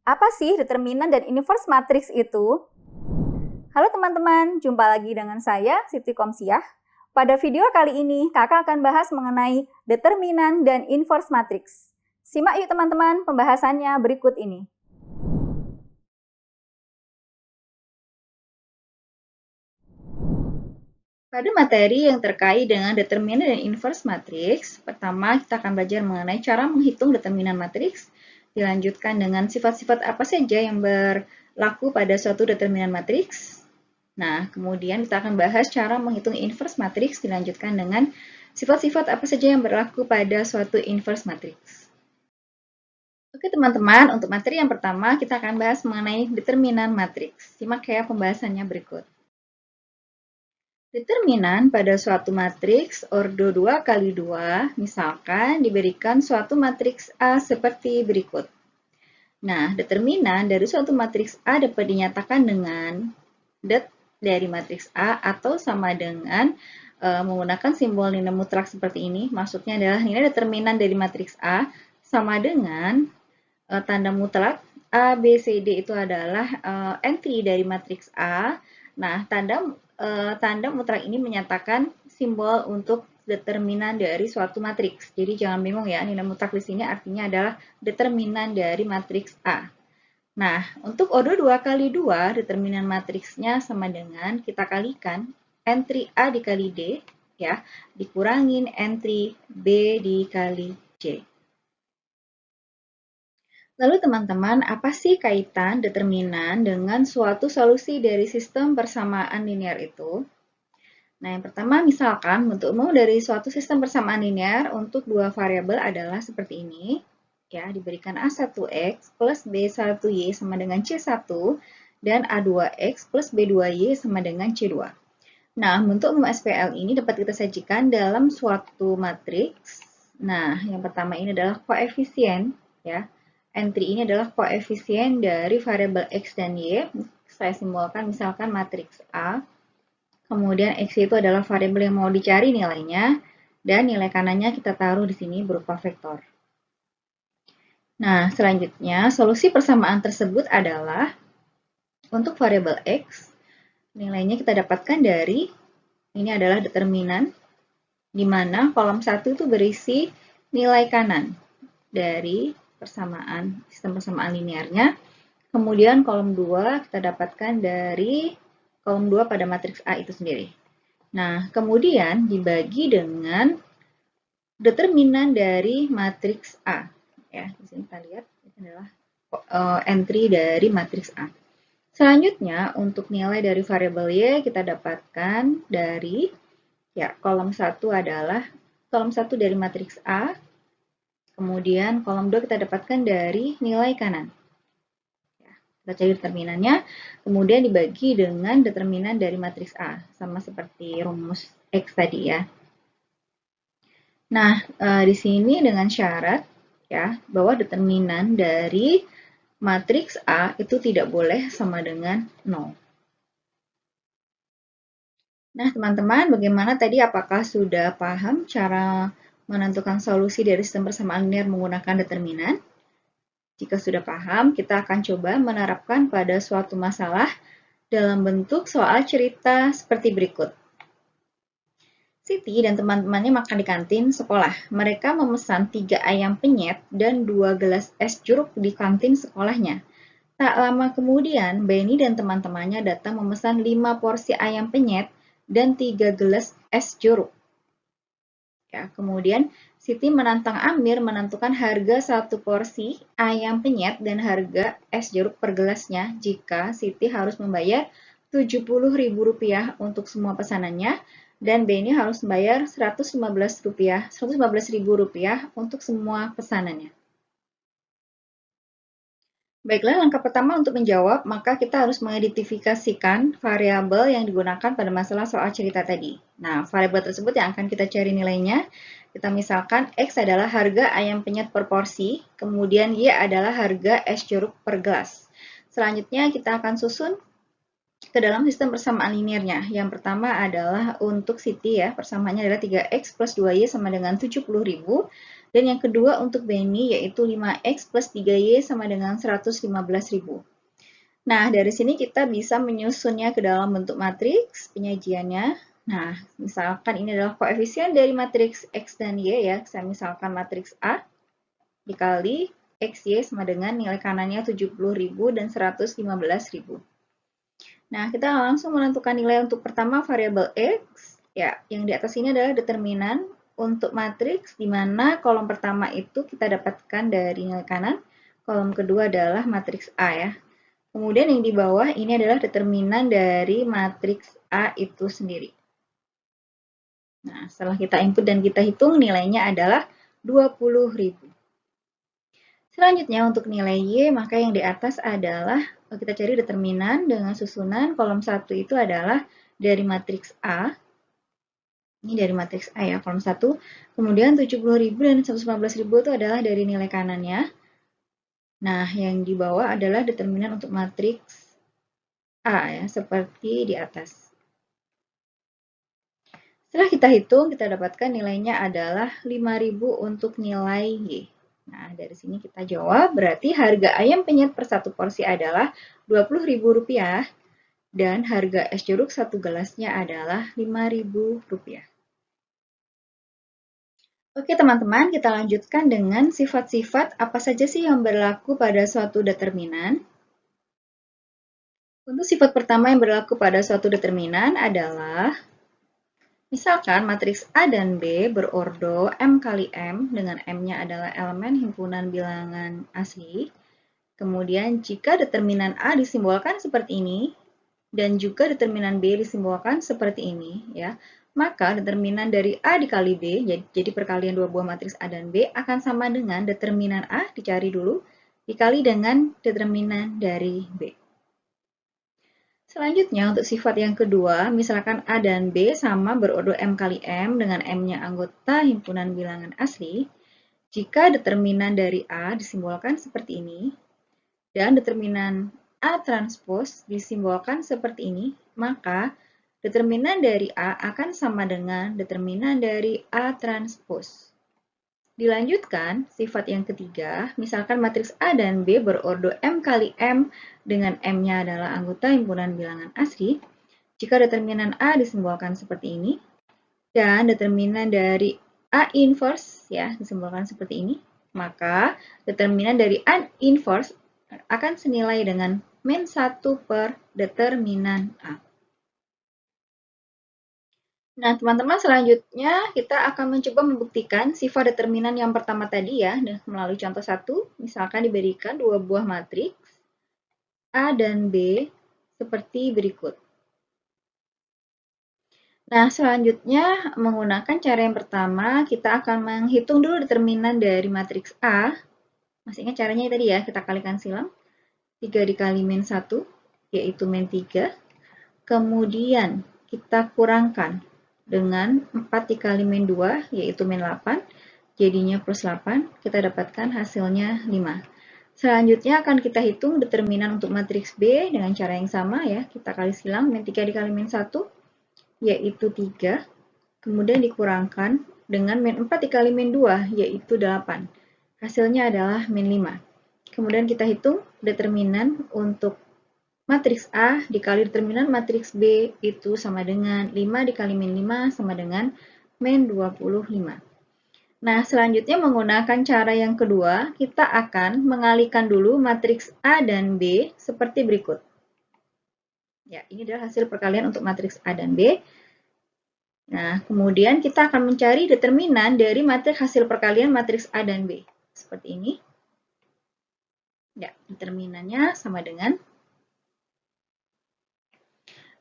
Apa sih determinan dan inverse matrix itu? Halo teman-teman, jumpa lagi dengan saya, Siti Komsiah. Pada video kali ini, kakak akan bahas mengenai determinan dan inverse matrix. Simak yuk teman-teman pembahasannya berikut ini. Pada materi yang terkait dengan determinan dan inverse matrix, pertama kita akan belajar mengenai cara menghitung determinan matrix, dilanjutkan dengan sifat-sifat apa saja yang berlaku pada suatu determinan matrix. Nah, kemudian kita akan bahas cara menghitung inverse matrix, dilanjutkan dengan sifat-sifat apa saja yang berlaku pada suatu inverse matrix. Oke teman-teman, untuk materi yang pertama kita akan bahas mengenai determinan matrix. Simak ya pembahasannya berikut. Determinan pada suatu matriks ordo 2 kali 2, misalkan diberikan suatu matriks A seperti berikut. Nah, determinan dari suatu matriks A dapat dinyatakan dengan det dari matriks A atau sama dengan menggunakan simbol nilai mutlak seperti ini. Maksudnya adalah nilai determinan dari matriks A sama dengan tanda mutlak A, B, C, D itu adalah entry dari matriks A. Nah, tanda mutlak ini menyatakan simbol untuk determinan dari suatu matriks. Jadi jangan bingung ya, nilai mutlak di sini artinya adalah determinan dari matriks A. Nah, untuk ordo 2 kali 2, determinan matriksnya sama dengan kita kalikan entry A dikali D, ya, dikurangin entry B dikali C. Lalu teman-teman, apa sih kaitan determinan dengan suatu solusi dari sistem persamaan linear itu? Nah, yang pertama misalkan bentuk umum dari suatu sistem persamaan linear untuk dua variabel adalah seperti ini. Ya, diberikan A1X plus B1Y sama dengan C1 dan A2X plus B2Y sama dengan C2. Nah, bentuk umum SPL ini dapat kita sajikan dalam suatu matriks. Nah, yang pertama ini adalah koefisien, ya. Entry ini adalah koefisien dari variabel X dan Y. Saya simbolkan misalkan matriks A. Kemudian X itu adalah variabel yang mau dicari nilainya. Dan nilai kanannya kita taruh di sini berupa vektor. Nah, selanjutnya solusi persamaan tersebut adalah untuk variabel X. Nilainya kita dapatkan dari, ini adalah determinan, di mana kolom 1 itu berisi nilai kanan dari sistem persamaan linearnya. Kemudian kolom 2 kita dapatkan dari kolom 2 pada matriks A itu sendiri. Nah, kemudian dibagi dengan determinan dari matriks A. Ya, di sini kita lihat ini adalah entry dari matriks A. Selanjutnya, untuk nilai dari variabel Y kita dapatkan dari kolom 1 adalah kolom 1 dari matriks A. Kemudian kolom 2 kita dapatkan dari nilai kanan. Kita cari determinannya, kemudian dibagi dengan determinan dari matriks A, sama seperti rumus X tadi ya. Nah, di sini dengan syarat ya bahwa determinan dari matriks A itu tidak boleh sama dengan 0. Nah, teman-teman, bagaimana tadi? Apakah sudah paham cara menentukan solusi dari sistem persamaan linear menggunakan determinan? Jika sudah paham, kita akan coba menerapkan pada suatu masalah dalam bentuk soal cerita seperti berikut. Siti dan teman-temannya makan di kantin sekolah. Mereka memesan 3 ayam penyet dan 2 gelas es jeruk di kantin sekolahnya. Tak lama kemudian, Benny dan teman-temannya datang memesan 5 porsi ayam penyet dan 3 gelas es jeruk. Ya, kemudian Siti menantang Amir menentukan harga satu porsi ayam penyet dan harga es jeruk per gelasnya jika Siti harus membayar Rp70.000 untuk semua pesanannya dan Benny harus membayar Rp115.000 untuk semua pesanannya. Baiklah, langkah pertama untuk menjawab, maka kita harus mengidentifikasikan variabel yang digunakan pada masalah soal cerita tadi. Nah, variabel tersebut yang akan kita cari nilainya, kita misalkan X adalah harga ayam penyet per porsi, kemudian Y adalah harga es jeruk per gelas. Selanjutnya kita akan susun ke dalam sistem persamaan linearnya. Yang pertama adalah untuk Siti ya, persamaannya adalah 3X plus 2Y sama dengan 70.000. Dan yang kedua untuk Benny yaitu 5X plus 3Y sama dengan 115.000. Nah, dari sini kita bisa menyusunnya ke dalam bentuk matriks penyajiannya. Nah, misalkan ini adalah koefisien dari matriks X dan Y ya. Saya misalkan matriks A dikali XY sama dengan nilai kanannya 70.000 dan 115.000. Nah, kita langsung menentukan nilai untuk pertama variabel X. Ya, yang di atas ini adalah determinan untuk matriks di mana kolom pertama itu kita dapatkan dari nilai kanan, kolom kedua adalah matriks A ya. Kemudian yang di bawah ini adalah determinan dari matriks A itu sendiri. Nah, setelah kita input dan kita hitung, nilainya adalah 20.000. Selanjutnya untuk nilai Y, maka yang di atas adalah kita cari determinan dengan susunan kolom 1 itu adalah dari matriks A. Ini dari matriks A ya, kolom 1. Kemudian 70.000 dan 115.000 itu adalah dari nilai kanannya. Nah, yang di bawah adalah determinan untuk matriks A ya, seperti di atas. Setelah kita hitung, kita dapatkan nilainya adalah 5.000 untuk nilai Y. Nah, dari sini kita jawab, berarti harga ayam penyet per satu porsi adalah Rp20.000 dan harga es jeruk satu gelasnya adalah Rp5.000. Oke teman-teman, kita lanjutkan dengan sifat-sifat apa saja sih yang berlaku pada suatu determinan. Untuk sifat pertama yang berlaku pada suatu determinan adalah, misalkan matriks A dan B berordo M kali M, dengan M-nya adalah elemen himpunan bilangan asli. Kemudian jika determinan A disimbolkan seperti ini, dan juga determinan B disimbolkan seperti ini, ya, maka determinan dari A dikali B, jadi perkalian dua buah matriks A dan B, akan sama dengan determinan A, dicari dulu, dikali dengan determinan dari B. Selanjutnya, untuk sifat yang kedua, misalkan A dan B sama berordo M kali M dengan M-nya anggota himpunan bilangan asli, jika determinan dari A disimbolkan seperti ini, dan determinan A transpose disimbolkan seperti ini, maka determinan dari A akan sama dengan determinan dari A transpose. Dilanjutkan, sifat yang ketiga, misalkan matriks A dan B berordo M kali M dengan M-nya adalah anggota himpunan bilangan asli. Jika determinan A disimbolkan seperti ini, dan determinan dari A inverse ya disimbolkan seperti ini, maka determinan dari A inverse akan senilai dengan min 1 per determinan A. Nah, teman-teman, selanjutnya kita akan mencoba membuktikan sifat determinan yang pertama tadi ya, melalui contoh 1. Misalkan diberikan dua buah matriks A dan B seperti berikut. Nah, selanjutnya menggunakan cara yang pertama, kita akan menghitung dulu determinan dari matriks A. Masih ingat caranya tadi ya, kita kalikan silang. 3 dikali min 1, yaitu min 3. Kemudian kita kurangkan dengan 4 dikali min 2, yaitu min 8. Jadinya plus 8, kita dapatkan hasilnya 5. Selanjutnya akan kita hitung determinan untuk matriks B dengan cara yang sama ya. Kita kali silang, min 3 dikali min 1, yaitu 3. Kemudian dikurangkan dengan min 4 dikali min 2, yaitu 8. Hasilnya adalah min 5. Kemudian kita hitung determinan untuk matriks A dikali determinan matriks B itu sama dengan 5 dikali min 5 sama dengan min 25. Nah, selanjutnya menggunakan cara yang kedua, kita akan mengalihkan dulu matriks A dan B seperti berikut. Ya, ini adalah hasil perkalian untuk matriks A dan B. Nah, kemudian kita akan mencari determinan dari matriks hasil perkalian matriks A dan B. Seperti ini. Ya, determinannya sama dengan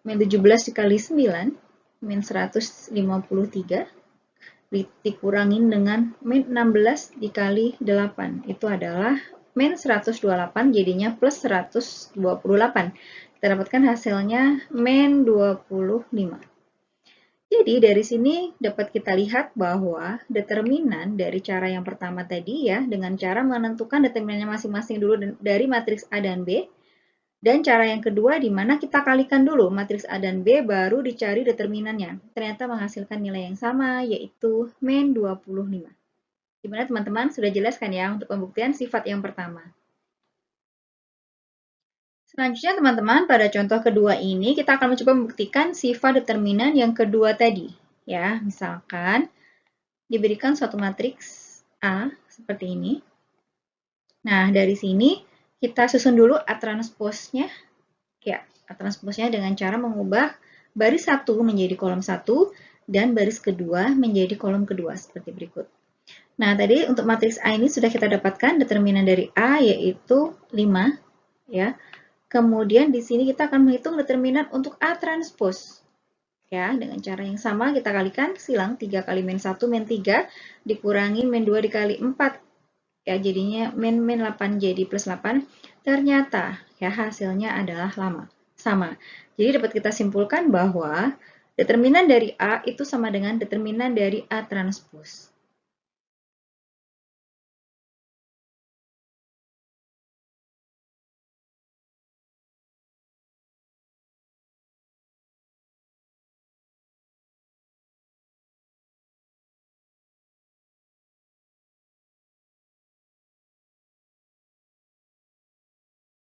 min 17 dikali 9, min 153, dikurangin dengan min 16 dikali 8. Itu adalah min 128, jadinya plus 128. Kita dapatkan hasilnya min 25. Jadi dari sini dapat kita lihat bahwa determinan dari cara yang pertama tadi ya, dengan cara menentukan determinannya masing-masing dulu dari matriks A dan B, dan cara yang kedua di mana kita kalikan dulu matriks A dan B baru dicari determinannya. Ternyata menghasilkan nilai yang sama yaitu min 25. Gimana teman-teman? Sudah jelas kan ya untuk pembuktian sifat yang pertama? Selanjutnya teman-teman, pada contoh kedua ini kita akan mencoba membuktikan sifat determinan yang kedua tadi. Ya, misalkan diberikan suatu matriks A seperti ini. Nah, dari sini kita susun dulu A transposnya. Ya, A transposnya dengan cara mengubah baris 1 menjadi kolom 1 dan baris kedua menjadi kolom kedua seperti berikut. Nah, tadi untuk matriks A ini sudah kita dapatkan determinan dari A yaitu 5 ya. Kemudian di sini kita akan menghitung determinan untuk A transpose. Ya, dengan cara yang sama kita kalikan silang 3 kali min 1 min 3 dikurangi min 2 dikali 4. Ya, jadinya min 8 jadi plus 8. Ternyata ya hasilnya adalah sama. Jadi dapat kita simpulkan bahwa determinan dari A itu sama dengan determinan dari A transpose.